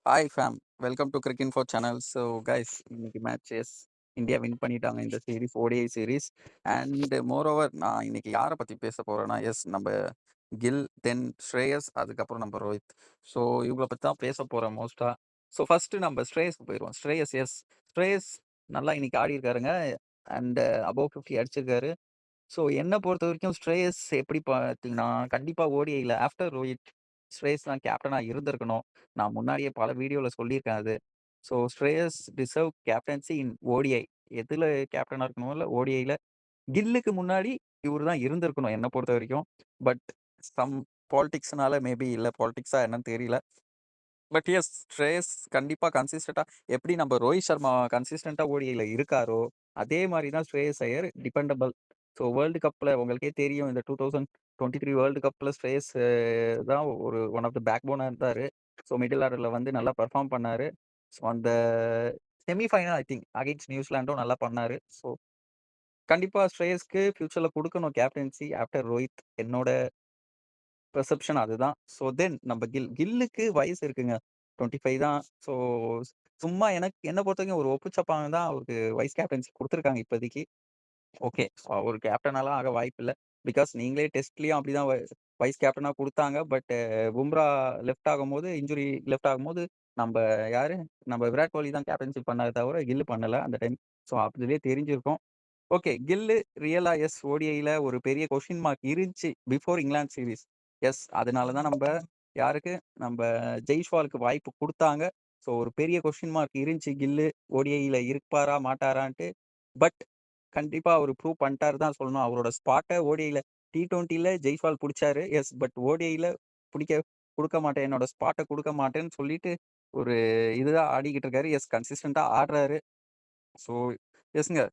Hi fam. Welcome to cric info channel. So guys, இன்னைக்கு matches India win பண்ணிட்டாங்க இந்த series, ODI series. And moreover, நான் இன்னைக்கு யாரை பற்றி பேச போகிறேன்னா, நம்ம கில், தென் ஸ்ரேயஸ், அதுக்கப்புறம் நம்ம ரோஹித். ஸோ இவங்கள பற்றி தான் பேச போகிறேன் மோஸ்ட்டாக. ஸோ ஃபஸ்ட்டு நம்ம ஸ்ரேயஸ்க்கு போயிடுவோம். ஸ்ரேயஸ் நல்லா இன்னைக்கு ஆடி இருக்காருங்க. அண்ட் அபோவ் 50 அடிச்சிருக்காரு. ஸோ என்ன பொறுத்த வரைக்கும் ஸ்ரேயஸ் எப்படி பார்த்தீங்கன்னா, கண்டிப்பாக ஓடிஐயில் ஆஃப்டர் ரோஹித் ஸ்ரேயஸ் தான் கேப்டனாக இருந்திருக்கணும். நான் முன்னாடியே பல வீடியோவில் சொல்லியிருக்கேன் அது. So Shreyas deserve captaincy in ODI. எதில் கேப்டனாக இருக்கணும் இல்லை ஓடிஐயில். கில்லுக்கு முன்னாடி இவர் தான் இருந்திருக்கணும் என்னை பொறுத்த வரைக்கும். பட் சம் பாலிடிக்ஸ்னால மேபி இல்லை, பாலிடிக்ஸா என்னன்னு தெரியல. பட் எஸ், ஸ்ரேயஸ் கண்டிப்பாக கன்சிஸ்டண்ட்டாக எப்படி நம்ம ரோஹித் சர்மா கன்சிஸ்டண்ட்டாக ஓடிஐயில் இருக்காரோ, அதே மாதிரி தான் ஸ்ரேயஸ் ஐயர் டிபெண்டபிள். ஸோ வேர்ல்டு கப்பில் உங்களுக்கே தெரியும், இந்த 2023 வேர்ல்டு கப்பில் ஸ்ரேயஸ் தான் ஒரு ஒன் ஆஃப் த பேக் போனாக இருந்தார். ஸோ மிடில் ஆர்டரில் வந்து நல்லா பெர்ஃபார்ம் பண்ணார். ஸோ அந்த செமிஃபைனல் ஐ திங்க் அகைன்ஸ்ட் நியூசிலாண்டும் நல்லா பண்ணார். ஸோ கண்டிப்பாக ஸ்ரேயஸ்க்கு ஃபியூச்சரில் கொடுக்கணும் கேப்டன்சி ஆஃப்டர் ரோஹித். என்னோட பெர்செப்ஷன் அதுதான். ஸோ தென் நம்ம கில்லுக்கு வயசு இருக்குங்க. 25 தான். ஸோ சும்மா எனக்கு என்ன பொறுத்தவரைக்கும் ஒரு ஒப்புச்சப்பாங்க தான் அவருக்கு வைஸ் கேப்டன்சி குடுத்துருக்காங்க இப்போதைக்கு. ஓகே. ஸோ அவரு கேப்டனாலாம் ஆக வாய்ப்பில்ல. பிகாஸ் நீங்களே டெஸ்ட்லயும் அப்படிதான் வைஸ் கேப்டனா குடுத்தாங்க. பட் பும்ரா லெஃப்ட் ஆகும்போது, இன்ஜுரி லெஃப்ட் ஆகும்போது, நம்ப யாரு? நம்ம விராட் கோலி தான் கேப்டன்ஷிப் பண்ணாரே தவிர, கில் பண்ணல அந்த டைம். ஸோ அதிலயே தெரிஞ்சிருக்கும். ஓகே. கில்லு ரியலா எஸ், ஓடிஐல ஒரு பெரிய கொஸ்டின் மார்க் இருந்துச்சு பிஃபோர் இங்கிலாந்து சீரிஸ். எஸ், அதனால தான் நம்ப யாருக்கு? நம்ப ஜெய்ஸ்வாலுக்கு வாய்ப்பு குடுத்தாங்க. ஸோ ஒரு பெரிய கொஸ்டின் மார்க் இருந்துச்சு கில்லு ஓடிஐல இருப்பாரா? மாட்டாரான்ட்டு. பட் கண்டிப்பா அவரு ப்ரூவ் பண்ணிட்டாரு தான் சொல்லணும். அவரோட ஸ்பாட்ட ஓடிஐல T20ல ஜெய்ஸ்வால் புடிச்சாரு. எஸ், பட் ஓடிஐல புடிக்க குடுக்க மாட்டேன். என்னோட ஸ்பாட்ட குடுக்க மாட்டேன்னு சொல்லிட்டு ஒரு இதுதான் ஆடிக்கிட்டு இருக்காரு. எஸ், கன்சிஸ்டன்ட்டா ஆடுறாரு. ஸோ எஸ்ங்க.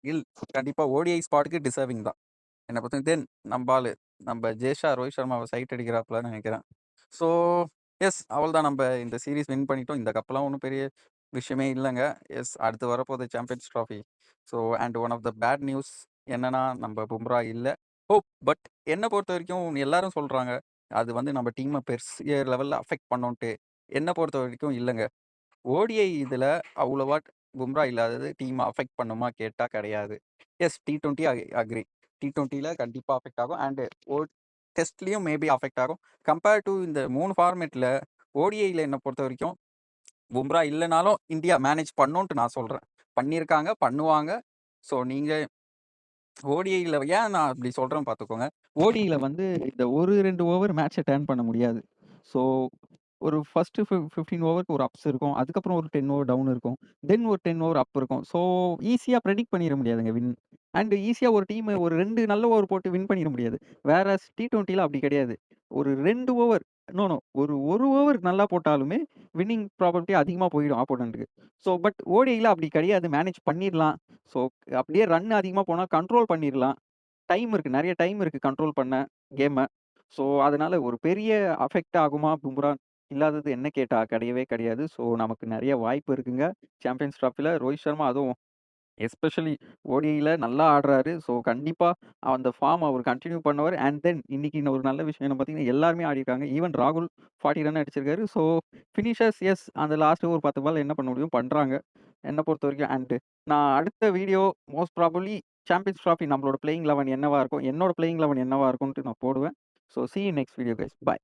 கில் கண்டிப்பா ஓடிஐ ஸ்பாட்க்கு டிசர்விங் தான். என்ன பொறுத்தவரைக்கும். தென் நம்ப ஆளு, நம்ப ஜேஷா ரோஹித் சர்மாவ சைட் அடிக்கிறாப்லன்னு நெனைக்கிறேன். ஸோ எஸ், அவ்வளதான். நம்ப இந்த சீரிஸ் வின் பண்ணிட்டோம். இந்த கப்லாம் ஒண்ணும் பெரிய விஷயமே இல்லங்க. எஸ், அடுத்து வரப்போது champions trophy. So and one of the bad news என்னன்னா, நம்ப பும்ரா இல்ல. பட் என்ன பொறுத்தவரைக்கும் எல்லாரும் சொல்றாங்க, அது வந்து நம்ம டீம பெரிய லெவல்ல அஃபெக்ட் பண்ணுன்ட்டு. என்ன பொறுத்தவரைக்கும் இல்லங்க. ஓடிஐ இதுல அவ்வளவா பும்ரா இல்லாதது டீம அஃபெக்ட் பண்ணுமா கேட்டா கிடையாது. S, T20 agri. T20ல கண்டிப்பா அஃபெக்ட் ஆகும். அண்ட் ஓ டெஸ்ட்லயும் மேபி அஃபெக்ட் ஆகும். கம்பேர் டூ இந்த 3 ஃபார்மேட்ல ஓடிஐல என்ன பொறுத்தவரைக்கும் பும்ரா இல்லனாலும் இந்தியா மேனேஜ் பண்ணுன்ட்டு நான் சொல்றேன். பண்ணியிருக்காங்க, பண்ணுவாங்க. ஸோ நீங்க ஓடிஐல ஏன் நான் அப்படி சொல்றேன்னு பார்த்துக்கோங்க. ஓடிஐல வந்து இந்த ஒரு 2 ஓவர் மேட்ச டர்ன் பண்ண முடியாது. ஸோ ஒரு ஃபர்ஸ்ட் 15 ஓவருக்கு ஒரு அப்ஸ் இருக்கும். அதுக்கப்புறம் ஒரு 10 ஓவர் டவுன் இருக்கும். தென் ஒரு 10 ஓவர் அப் இருக்கும். ஸோ ஈஸியா பிரெடிக்ட் பண்ணிற முடியாதுங்க வின். அண்ட் ஈஸியா ஒரு டீம் ஒரு 2 நல்ல ஓவர் போட்டு வின் பண்ணிற முடியாது. வேறஸ் T20ல அப்படி கிடையாது. ஒரு 2 ஓவர் ஒரு 1 ஓவர் நல்லா போட்டாலுமே வின்னிங் ப்ராபபிலிட்டி அதிகமா போயிடும் ஆப்போனன்ட்க்கு. ஸோ பட் ஓடிஐல அப்படி கிடையாது. மேனேஜ் பண்ணிரலாம். ஸோ அப்படியே ரன் அதிகமா போனா கண்ட்ரோல் பண்ணிரலாம். டைம் இருக்கு. நெறைய டைம் இருக்கு கண்ட்ரோல் பண்ண கேம. ஸோ அதனால ஒரு பெரிய அஃபெக்ட் ஆகுமா பும்ரா இல்லாதது என்ன கேட்டா கிடையவே கிடையாது. ஸோ நமக்கு நெறைய வாய்ப்பு இருக்குங்க. சாம்பியன்ஸ் ட்ராஃபில ரோஹித் சர்மா அதுவும் எஸ்பெஷலி ஓடிஐல நல்லா ஆடுறாரு. ஸோ கண்டிப்பா அந்த ஃபார்ம் அவர் கன்டின்யூ பண்ணுவாரு. அண்ட் தென் இன்னைக்கு ஒரு நல்ல விஷயம் என்ன பார்த்தீங்கன்னா, எல்லாருமே ஆடியிருக்காங்க. ஈவன் ராகுல் 40 ரன் அடிச்சிருக்காரு. ஸோ ஃபினிஷர்ஸ் எஸ், அந்த லாஸ்ட் ஒரு 10 பால்ல என்ன பண்ண முடியும் பண்றாங்க. என்ன பொறுத்தவரைக்கும். அண்ட் நான் அடுத்த video most probably champions trophy நம்மளோட பிளேயிங் 11 என்னவா இருக்கும், என்னோட பிளேயிங் 11 என்னவா இருக்கும்ன்ட்டு நான் போடுவேன். So sea you next video guys. Bye.